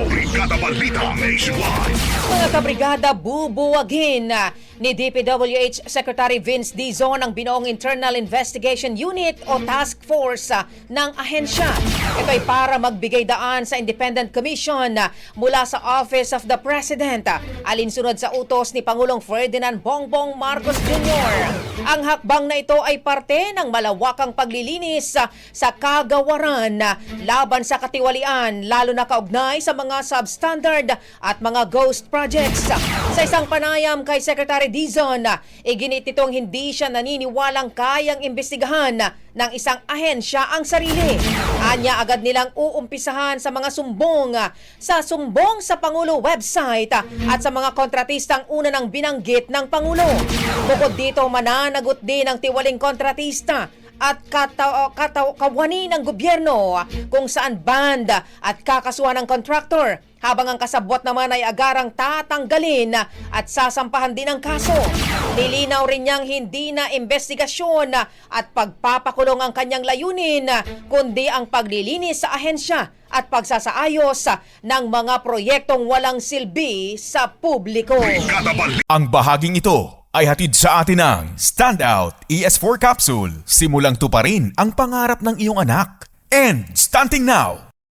Brigada Balita Nationwide. Mga kabrigada, bubuwagin ni DPWH Secretary Vince Dizon ang binoong Internal Investigation Unit o Task Force ng ahensya. Ito ay para magbigay daan sa Independent Commission mula sa Office of the President, alinsunod sa utos ni Pangulong Ferdinand Bongbong Marcos Jr. Ang hakbang na ito ay parte ng malawakang paglilinis sa kagawaran laban sa katiwalian, lalo na kaugnay sa mga substandard at mga ghost projects. Sa isang panayam kay Secretary Dizon, iginit nitong hindi siya naniniwalang kayang imbestigahan ng isang ahensya ang sarili. Anya agad nilang uumpisahan sa mga sumbong sa Pangulo website at sa mga kontratistang una ng binanggit ng Pangulo. Bukod dito, mananagot din ang tiwaling kontratista at kawani ng gobyerno kung saan band at kakasuhan ng contractor, habang ang kasabwat naman ay agarang tatanggalin at sasampahan din ang kaso. Nilinaw rin niyang hindi na investigasyon at pagpapakulong ang kanyang layunin, kundi ang paglilinis sa ahensya at pagsasaayos ng mga proyektong walang silbi sa publiko. Ang bahaging ito ay hatid sa atin ng Standout ES4 Capsule. Simulang tuparin ang pangarap ng iyong anak. And starting now,